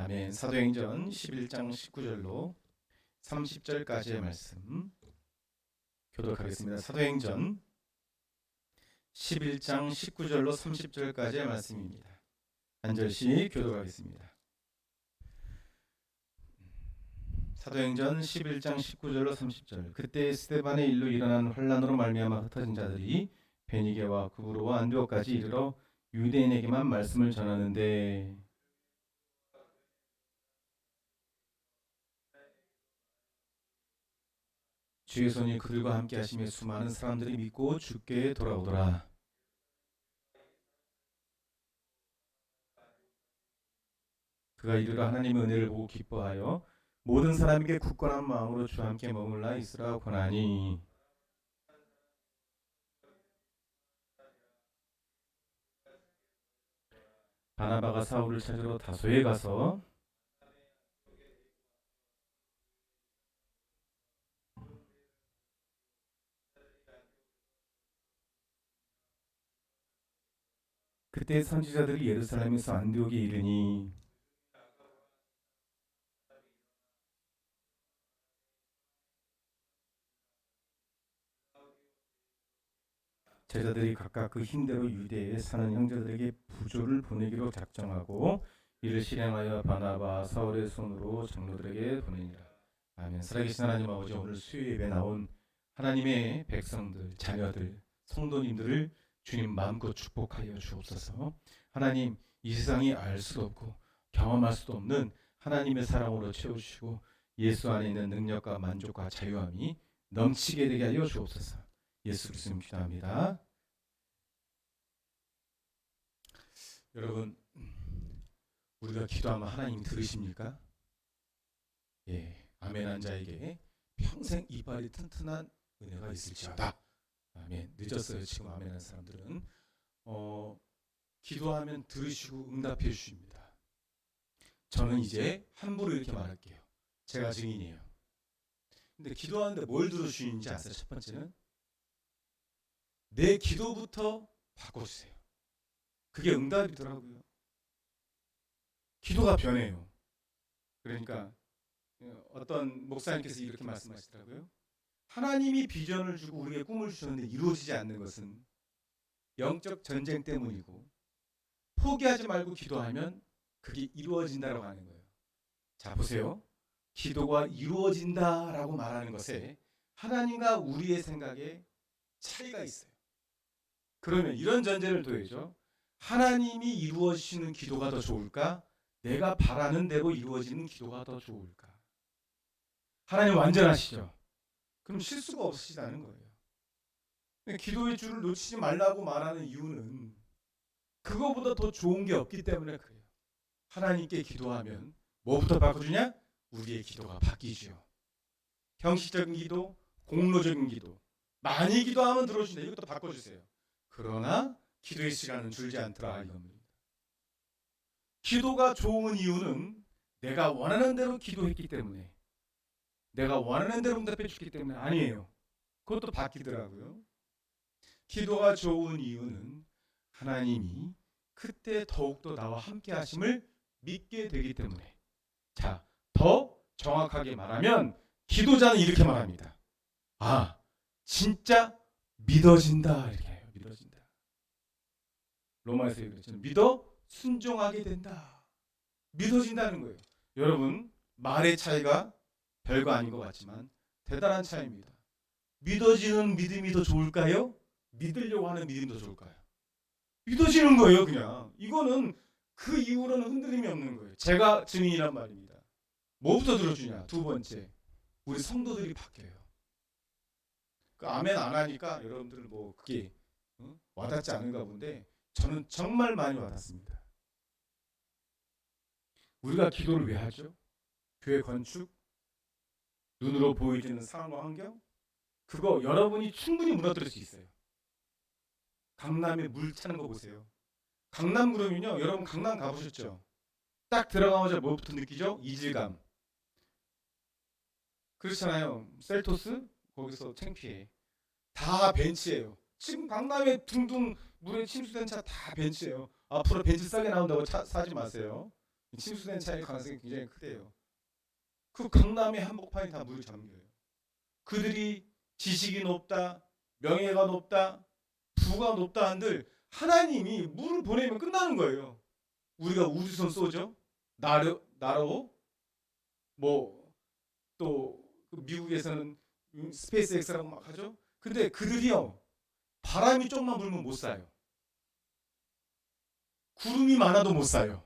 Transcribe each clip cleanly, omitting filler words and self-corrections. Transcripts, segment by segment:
아멘. 사도행전 11장 19절로 30절까지의 말씀 교독하겠습니다. 사도행전 11장 19절로 30절까지의 말씀입니다. 한 절씩 교독하겠습니다. 사도행전 11장 19절로 30절. 그때 스데반의 일로 일어난 환란으로 말미암아 흩어진 자들이 베니게와 구브로와 안디옥까지 이르러 유대인에게만 말씀을 전하는데 주의 손이 그들과 함께 하시며 수많은 사람들이 믿고 주께 돌아오더라. 그가 이르러 하나님의 은혜를 보고 기뻐하여 모든 사람에게 굳건한 마음으로 주와 함께 머물라 있으라 권하니 바나바가 사울을 찾으러 다소에 가서 그때 선지자들이 예루살렘에서 안디옥에 이르니 제자들이 각각 그 힘대로 유대에 사는 형제들에게 부조를 보내기로 작정하고 이를 실행하여 바나바 사울의 손으로 장로들에게 보내니라. 아멘. 살아계신 하나님 아버지, 오늘 수요 예배 나온 하나님의 백성들, 자녀들, 성도님들을 주님 마음껏 축복하여 주옵소서. 하나님, 이 세상이 알 수도 없고 경험할 수도 없는 하나님의 사랑으로 채우시고 예수 안에 있는 능력과 만족과 자유함이 넘치게 되게 하여 주옵소서. 예수 그리스도님 기도합니다. 여러분, 우리가 기도하면 하나님 들으십니까? 예, 아멘한 자에게 평생 이빨이 튼튼한 은혜가 있을지어다. 아멘. 늦었어요. 지금 아멘한 사람들은 기도하면 들으시고 응답해 주십니다. 저는 이제 함부로 이렇게 말할게요. 제가 증인이에요. 근데 기도하는데 뭘 들어주시는지 아세요? 첫 번째는 내 기도부터 바꿔주세요. 그게 응답이더라고요. 기도가 변해요. 그러니까 어떤 목사님께서 이렇게 말씀하시더라고요. 하나님이 비전을 주고 우리에게 꿈을 주셨는데 이루어지지 않는 것은 영적 전쟁 때문이고 포기하지 말고 기도하면 그게 이루어진다라고 하는 거예요. 자, 보세요. 기도가 이루어진다라고 말하는 것에 하나님과 우리의 생각에 차이가 있어요. 그러면 이런 전제를 둬야죠. 하나님이 이루어지시는 기도가 더 좋을까? 내가 바라는 대로 이루어지는 기도가 더 좋을까? 하나님 완전하시죠? 그럼 실수가 없으시다는 거예요. 기도의 줄을 놓치지 말라고 말하는 이유는 그거보다 더 좋은 게 없기 때문에 그래요. 하나님께 기도하면 뭐부터 바꿔주냐? 우리의 기도가 바뀌죠. 형식적인 기도, 공로적인 기도. 많이 기도하면 들어주신다. 이것도 바꿔주세요. 그러나 기도의 시간은 줄지 않더라 이겁니다. 기도가 좋은 이유는 내가 원하는 대로 기도했기 때문에, 내가 원하는 대로 응답해 주기 때문에 아니에요. 그것도 바뀌더라고요. 기도가 좋은 이유는 하나님이 그때 더욱더 나와 함께 하심을 믿게 되기 때문에. 자, 더 정확하게 말하면 기도자는 이렇게 말합니다. 아, 진짜 믿어진다. 이렇게 해요. 믿어진다. 로마에서 그랬죠. 믿어 순종하게 된다. 믿어진다는 거예요. 여러분, 말의 차이가 별거 아닌 것 같지만 대단한 차이입니다. 믿어지는 믿음이 더 좋을까요? 믿으려고 하는 믿음이 더 좋을까요? 믿어지는 거예요, 그냥. 이거는 그 이후로는 흔들림이 없는 거예요. 제가 증인이란 말입니다. 뭐부터 들어주냐? 두 번째, 우리 성도들이 바뀌어요. 그 아멘 안 하니까 여러분들 뭐 그게 와닿지 않은가 본데 저는 정말 많이 와닿습니다. 우리가 기도를 왜 하죠? 교회 건축, 눈으로 보이지는 상황과 환경, 그거 여러분이 충분히 무너뜨릴 수 있어요. 강남에 물 차는 거 보세요. 강남 그러면요, 여러분 강남 가보셨죠? 딱 들어가자마자 뭐부터 느끼죠? 이질감. 그렇잖아요. 셀토스 거기서 창피해. 다 벤치예요. 지금 강남에 둥둥 물에 침수된 차 다 벤치예요. 앞으로 벤치 싸게 나온다고 사지 마세요. 침수된 차일 가능성이 굉장히 크대요. 그 강남의 한복판이 다 물이 잠겨요. 그들이 지식이 높다, 명예가 높다, 부가 높다 한들 하나님이 물을 보내면 끝나는 거예요. 우리가 우주선 쏘죠. 나로 뭐또 미국에서는 스페이스 X라고 막 하죠. 근데 그들이요, 바람이 조금만 불면 못 사요. 구름이 많아도 못 사요.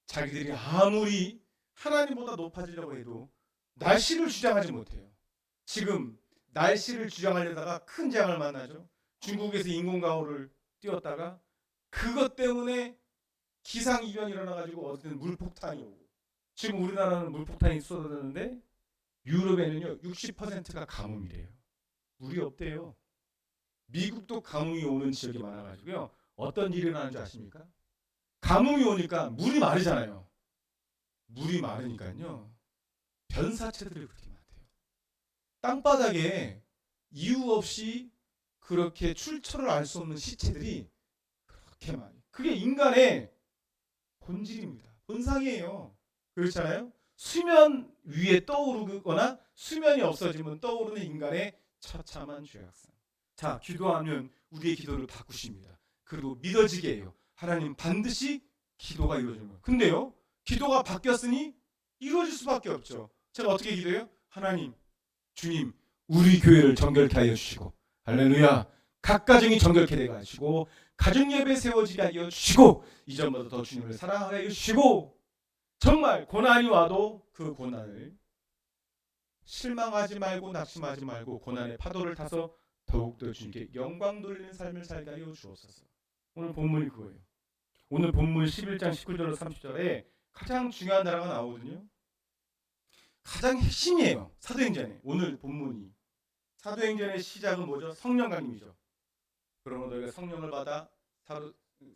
자기들이 아무리 하나님보다 높아지려고 해도 날씨를 주장하지 못해요. 지금 날씨를 주장하려다가 큰 재앙을 만나죠. 중국에서 인공가호를 띄웠다가 그것 때문에 기상이변이 일어나가지고 어떤 물폭탄이 오고, 지금 우리나라는 물폭탄이 쏟아졌는데 유럽에는요 60%가 가뭄이래요. 물이 없대요. 미국도 가뭄이 오는 지역이 많아가지고요, 어떤 일이 일어나는 줄 아십니까? 가뭄이 오니까 물이 마르잖아요. 물이 마르니까요 변사체들이 그렇게 많대요. 땅바닥에 이유 없이 그렇게 출처를 알 수 없는 시체들이 그렇게 많아요. 그게 인간의 본질입니다. 본상이에요. 그렇잖아요. 수면 위에 떠오르거나 수면이 없어지면 떠오르는 인간의 처참한 죄악상. 자, 기도하면 우리의 기도를 바꾸십니다. 그리고 믿어지게 해요. 하나님 반드시 기도가 이루어지는 거예요. 근데요, 기도가 바뀌었으니 이루어질 수밖에 없죠. 제가 어떻게 기도해요? 하나님, 주님, 우리 교회를 정결케 하여 주시고, 할렐루야, 각 가정이 정결케 되게 하시고, 가정 예배 세워지게 하여 주시고, 이전보다 더 주님을 사랑하게 하여 주시고, 정말 고난이 와도 그 고난을 실망하지 말고 낙심하지 말고 고난의 파도를 타서 더욱더 주님께 영광 돌리는 삶을 살게 하여 주옵소서. 오늘 본문이 그거예요. 오늘 본문 11장 19절로 30절에 가장 중요한 단어가 나오거든요. 가장 핵심이에요. 사도행전에. 오늘 본문이 사도행전의 시작은 뭐죠? 성령 강림이죠. 그러므로 너희가 성령을 받아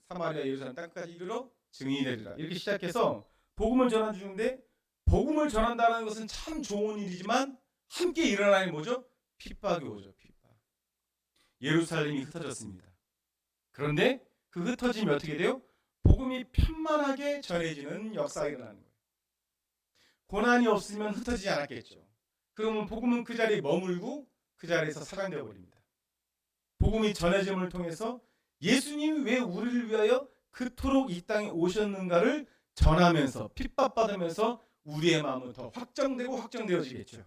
사마리아 예루살렘 땅까지 이르러 증인이 되리라. 이렇게 시작해서 복음을 전하는 중인데, 복음을 전한다는 것은 참 좋은 일이지만 함께 일어나는 뭐죠? 핍박이 오죠. 핍박. 예루살렘이 흩어졌습니다. 그런데 그 흩어짐이 어떻게 돼요? 복음이 편만하게 전해지는 역사가 일어나는 거예요. 고난이 없으면 흩어지지 않았겠죠. 그러면 복음은 그 자리에 머물고 그 자리에서 사랑되어 버립니다. 복음이 전해짐을 통해서 예수님이 왜 우리를 위하여 그토록 이 땅에 오셨는가를 전하면서 핍박받으면서 우리의 마음은 더 확장되고 확장되어지겠죠.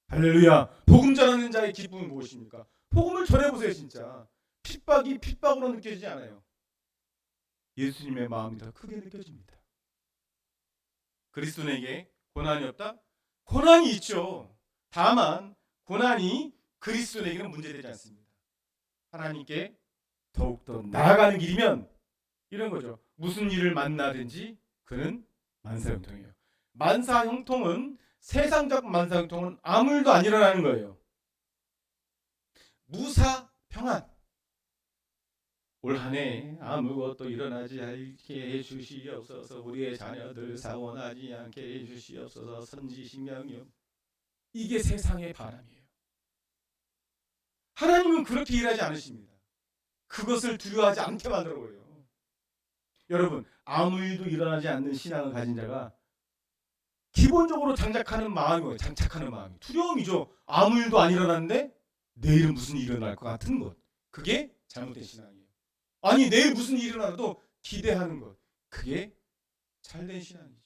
할렐루야. 복음 전하는 자의 기쁨이 무엇입니까? 복음을 전해보세요. 진짜 핍박이 핍박으로 느껴지지 않아요. 예수님의 마음이 더 크게 느껴집니다. 그리스도인에게 고난이 없다? 고난이 있죠. 다만 고난이 그리스도인에게는 문제되지 않습니다. 하나님께 더욱더 나아가는 길이면 이런 거죠. 무슨 일을 만나든지 그는 만사형통이에요. 만사형통은, 세상적 만사형통은 아무 일도 안 일어나는 거예요. 무사평안. 올 한 해 아무것도 일어나지 않게 해주시옵소서. 우리의 자녀들 사원하지 않게 해주시옵소서. 선지신명이요. 이게 세상의 바람이에요. 하나님은 그렇게 일하지 않으십니다. 그것을 두려워하지 않게 만들어버려요. 여러분, 아무 일도 일어나지 않는 신앙을 가진 자가 기본적으로 장착하는 마음이 두려움이죠. 아무 일도 안 일어났는데 내일은 무슨 일이 일어날 것 같은 것. 그게 잘못된 신앙이에요. 아니, 내일 무슨 일이 일어나도 기대하는 것. 그게 잘된 신앙이죠.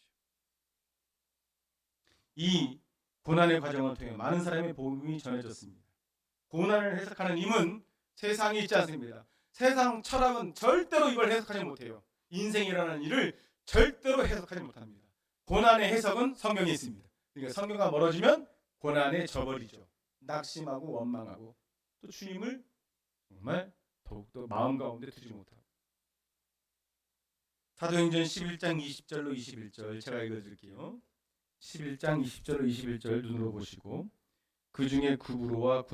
이 고난의 과정을 통해 많은 사람의 복음이 전해졌습니다. 고난을 해석하는 힘은 세상에 있지 않습니다. 세상 철학은 절대로 이걸 해석하지 못해요. 인생이라는 일을 절대로 해석하지 못합니다. 고난의 해석은 성경에 있습니다. 그러니까 성경과 멀어지면 고난에 져버리죠. 낙심하고 원망하고 또 주님을 정말 더욱더 마음 가운데 두지 못하고. 사도행전 11장 20절로 21절 제가 읽어드릴게요. 11장 20절로 21절 눈으로 보시고, 그 중에 구브로와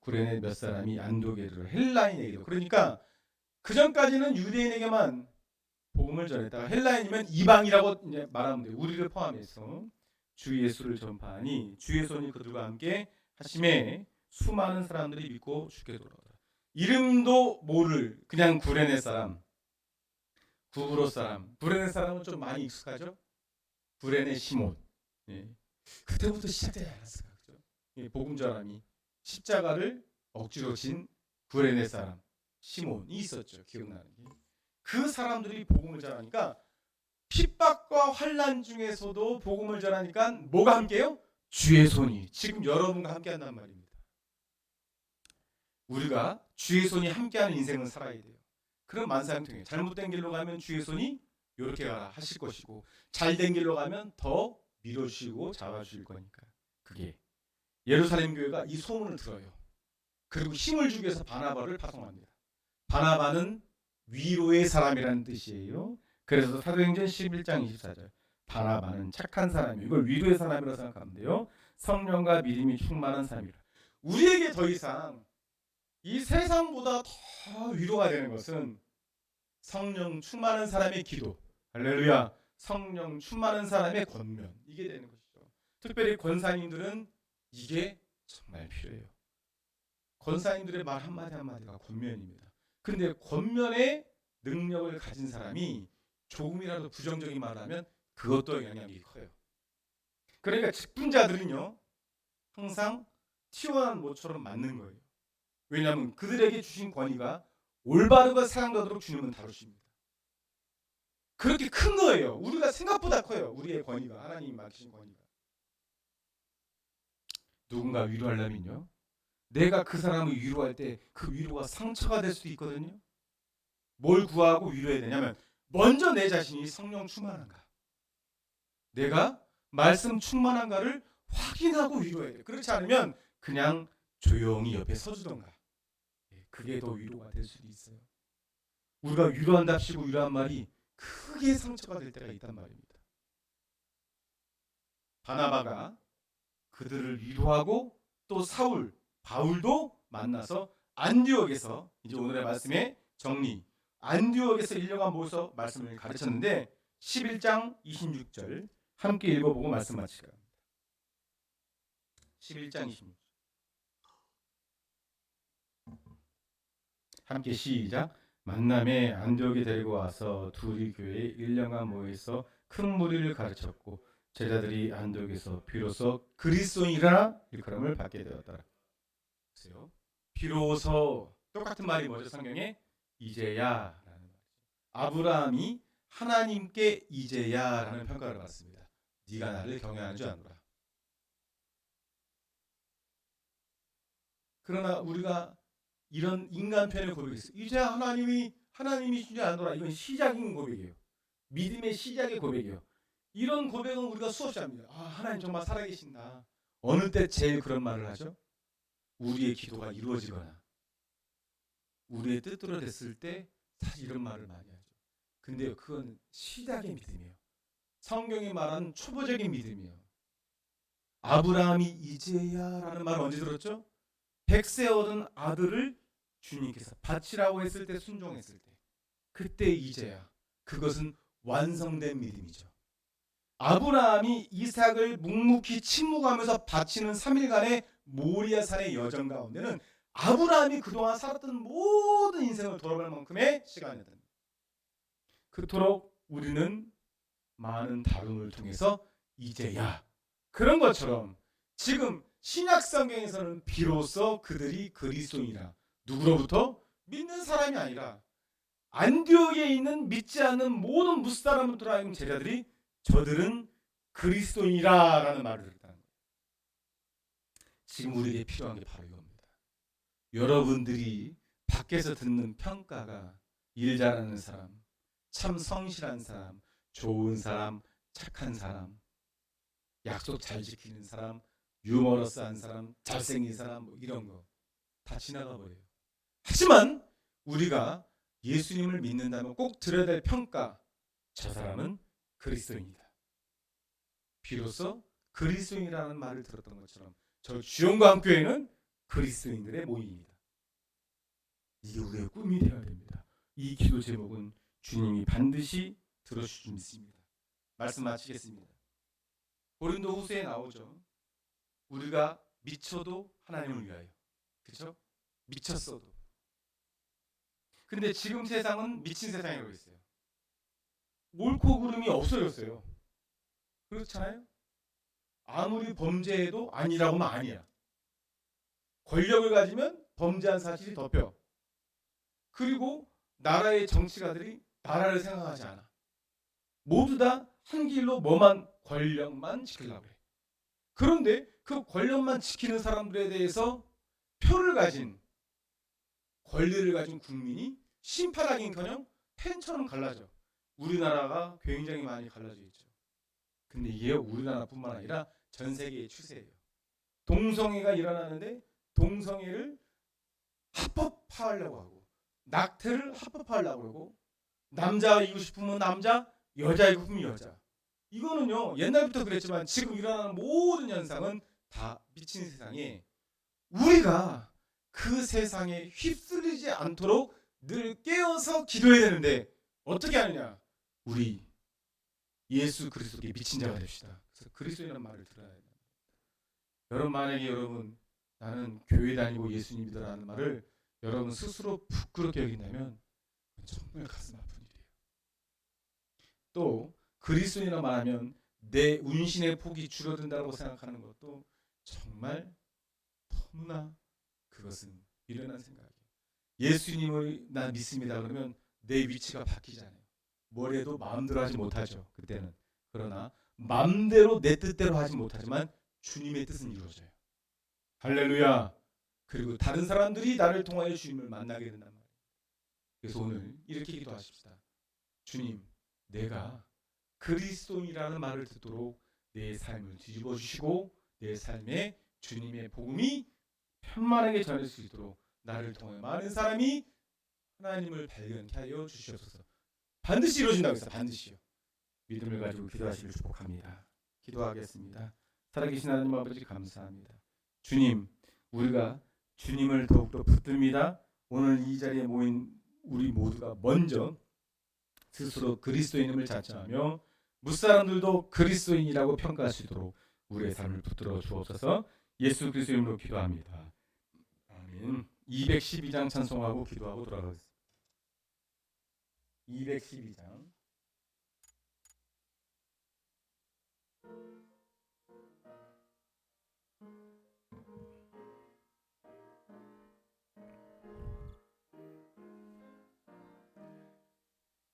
구레네 몇 사람이 안독에로 헬라인에게도, 그러니까 그 전까지는 유대인에게만 복음을 전했다가 헬라인이면 이방이라고 이제 말하면 돼요. 우리를 포함해서 주 예수를 전파하니 주의 손이 그들과 함께 하심에 수많은 사람들이 믿고 죽게 돌아오더라. 이름도 모를 그냥 구레네 사람, 부브로 사람, 브레네 사람은 좀 많이 익숙하죠? 브레네 시몬. 예. 그때부터 시작되지 않았을까? 그죠? 예, 복음 전함이 십자가를 억지로 진 브레네 사람 시몬이 있었죠. 기억나는 게. 그 사람들이 복음을 전하니까 핍박과 환난 중에서도 복음을 전하니까 뭐가 함께요? 주의 손이 지금 여러분과 함께한단 말입니다. 우리가 주의 손이 함께하는 인생을 살아야 돼요. 그럼 만사형통해요. 잘못된 길로 가면 주의 손이 이렇게 가라 하실 것이고 잘된 길로 가면 더 밀어주시고 잡아주실 거니까. 그게 예루살렘 교회가 이 소문을 들어요. 그리고 힘을 주기 위해서 바나바를 파송합니다. 바나바는 위로의 사람이라는 뜻이에요. 그래서 사도행전 11장 24절 바나바는 착한 사람이에요. 이걸 위로의 사람이라고 생각하면 돼요. 성령과 믿음이 충만한 사람이라. 우리에게 더 이상 이 세상보다 더 위로가 되는 것은 성령 충만한 사람의 기도, 할렐루야, 성령 충만한 사람의 권면, 이게 되는 것이죠. 특별히 권사님들은 이게 정말 필요해요. 권사님들의 말 한마디 한마디가 권면입니다. 근데 권면의 능력을 가진 사람이 조금이라도 부정적인 말을 하면 그것도 영향력이 커요. 그러니까 직분자들은요 항상 튀어나온 모처럼 맞는 거예요. 왜냐하면 그들에게 주신 권위가 올바르고 사랑받도록 주님은 다루십니다. 그렇게 큰 거예요. 우리가 생각보다 커요. 우리의 권위가, 하나님이 맡기신 권위가. 누군가 위로하려면요 내가 그 사람을 위로할 때 그 위로가 상처가 될 수도 있거든요. 뭘 구하고 위로해야 되냐면 먼저 내 자신이 성령 충만한가, 내가 말씀 충만한가를 확인하고 위로해야 돼요. 그렇지 않으면 그냥 조용히 옆에 서주던가, 그게 더 위로가 될 수도 있어요. 우리가 위로한답시고 위로한 말이 크게 상처가 될 때가 있단 말입니다. 바나바가 그들을 위로하고 또 사울, 바울도 만나서 안디옥에서, 이제 오늘의 말씀의 정리, 안디옥에서 1년간 모여서 말씀을 가르쳤는데 11장 26절 함께 읽어보고 말씀 마치기 바랍니다. 11장 26절 함께 시작. 만남에 안디옥에 데리고 와서 둘이 교회에 1년간 모여서 큰 무리를 가르쳤고 제자들이 안디옥에서 비로소 그리스도인이라 일컬음을 받게 되었더라. 보세요. 비로소 똑같은 말이 뭐죠? 성경에 이제야 라는 말이죠. 아브라함이 하나님께 이제야 라는 평가를 받습니다. 네가 나를 경외하는 줄 아노라. 그러나 우리가 이런 인간 편의 고백이 있어요. 이제 하나님이신 줄 아노라. 이건 시작인 고백이에요. 믿음의 시작의 고백이에요. 이런 고백은 우리가 수없이 합니다. 아, 하나님 정말 살아계신다. 어느 때 제일 그런 말을 하죠? 우리의 기도가 이루어지거나 우리의 뜻대로 됐을 때 사실 이런 말을 많이 하죠. 근데요, 그건 시작의 믿음이에요. 성경이 말하는 초보적인 믿음이에요. 아브라함이 이제야라는 말을 언제 들었죠? 100세 얻은 아들을 주님께서 바치라고 했을 때, 순종했을 때, 그때 이제야. 그것은 완성된 믿음이죠. 아브라함이 이삭을 묵묵히 침묵하면서 바치는 3일간의 모리아산의 여정 가운데는 아브라함이 그동안 살았던 모든 인생을 돌아볼 만큼의 시간이었다. 그토록 우리는 많은 다rum을 통해서 이제야, 그런 것처럼 지금 신약 성경에서는 비로소 그들이 그리스도인이라, 누구로부터? 믿는 사람이 아니라 안디옥에 있는 믿지 않는 모든 무사람들 하여금 제자들이 저들은 그리스도인이라 라는 말을 들었다는 거예요. 지금 우리에게 필요한 게 바로 이겁니다. 여러분들이 밖에서 듣는 평가가 일 잘하는 사람, 참 성실한 사람, 좋은 사람, 착한 사람, 약속 잘 지키는 사람, 유머러스한 사람, 잘생긴 사람, 뭐 이런 거 다 지나가 버려요. 하지만 우리가 예수님을 믿는다면 꼭 들어야 될 평가, 저 사람은 그리스도인이다. 비로소 그리스도인이라는 말을 들었던 것처럼 저 주영과 함교회는 그리스도인들의 모임입니다. 이게 우리의 꿈이 되어야 됩니다. 이 기도 제목은 주님이 반드시 들어주실 줄 믿습니다. 말씀 마치겠습니다. 고린도 후서에 나오죠. 우리가 미쳐도 하나님을 위하여, 그렇죠? 미쳤어도. 근데 지금 세상은 미친 세상이라고 있어요. 옳고 그름이 없어졌어요. 그렇잖아요? 아무리 범죄해도 아니라고 하면 아니야. 권력을 가지면 범죄한 사실이 덮여. 그리고 나라의 정치가들이 나라를 생각하지 않아. 모두 다 한 길로 뭐만 권력만 지키려고 해. 그런데 그 권력만 지키는 사람들에 대해서 표를 가진 권리를 가진 국민이 심판하긴커녕 펜처럼 갈라져. 우리나라가 굉장히 많이 갈라져 있죠. 근데 이게 우리나라뿐만 아니라 전 세계의 추세예요. 동성애가 일어나는데 동성애를 합법화하려고 하고 낙태를 합법화하려고 하고 남자이고 싶으면 남자, 여자이고 싶으면 여자. 이거는요 옛날부터 그랬지만 지금 일어나는 모든 현상은 다 미친 세상에 우리가 그 세상에 휩쓸리지 않도록 늘 깨어서 기도해야 되는데 어떻게 하느냐? 우리 예수 그리스도께 미친 자가 됩시다. 그래서 그리스도라는 말을 들어야 돼요. 여러분 만약에 여러분 나는 교회 다니고 예수님 믿어라는 말을 여러분 스스로 부끄럽게 여긴다면 정말 가슴 아픈 일이에요. 또 그리스도인이라 말하면 내 운신의 폭이 줄어든다고 생각하는 것도 정말 너무나 그것은 미련한 생각이에요. 예수님을 나 믿습니다 그러면 내 위치가 바뀌잖아요. 뭘 해도 마음대로 하지 못하죠. 그때는. 그러나 마음대로 내 뜻대로 하지 못하지만 주님의 뜻은 이루어져요. 할렐루야. 그리고 다른 사람들이 나를 통하여 주님을 만나게 된단 말이에요. 그래서 오늘 이렇게 기도하십시다. 주님, 내가 그리스도인이라는 말을 듣도록 내 삶을 뒤집어 주시고 내 삶에 주님의 복음이 편만하게 전할 수 있도록 나를 통해 많은 사람이 하나님을 발견케 하여 주시옵소서. 반드시 이루어진다고 했어요. 반드시요. 믿음을 가지고 기도하시길 축복합니다. 기도하겠습니다. 살아계신 하나님 아버지 감사합니다. 주님, 우리가 주님을 더욱더 붙듭니다. 오늘 이 자리에 모인 우리 모두가 먼저 스스로 그리스도인임을 자처하며 무사람들도 그리스도인이라고 평가할 수 있도록 우리의 삶을 붙들어 주옵소서. 예수 그리스도 이름으로 기도합니다. 아멘. 212장 찬송하고 기도하고 돌아가겠습니다. 212장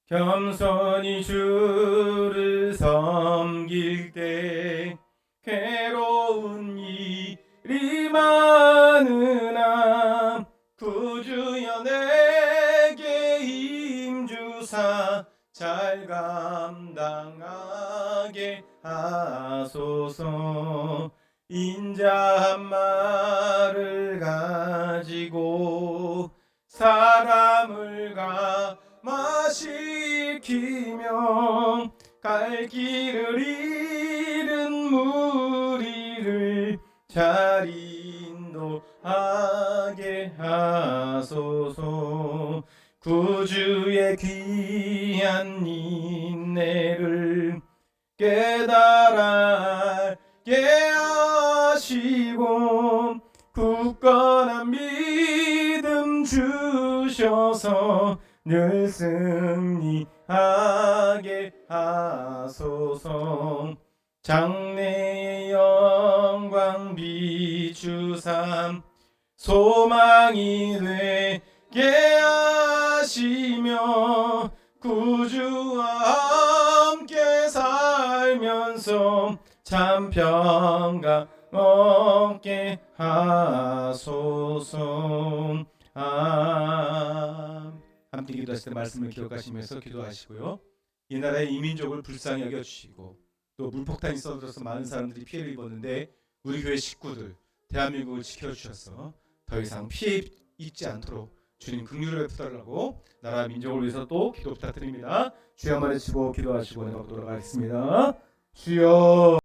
겸손히 주를 섬길 때 괴로운 일이 많으나 구주여 내게 힘주사 잘 감당하게 하소서. 인자한 말을 가지고 사람을 감화시키며 갈 길을 잃은 무리를 잘 인도하게 하소서. 구주의 귀한 인내를 깨달게 하시고 굳건한 믿음 주셔서 늘 승리하게 하소서. 장래의 영광 비추삼 소망이 되게 하시며 구주와 함께 살면서 참 평강 얻게 하소서. 함께 기도하실 때 말씀을 기억하시면서 기도하시고요. 이 나라의 이민족을 불쌍히 여겨주시고 또 물폭탄이 쏟아져서 많은 사람들이 피해를 입었는데 우리 교회 식구들 대한민국을 지켜주셔서 더 이상 피해 입지 않도록 주님 긍휼을 베풀어달라고 나라 민족을 위해서 또 기도 부탁드립니다. 주여 한번 외치고 기도하시고 내가 돌아가겠습니다. 주여.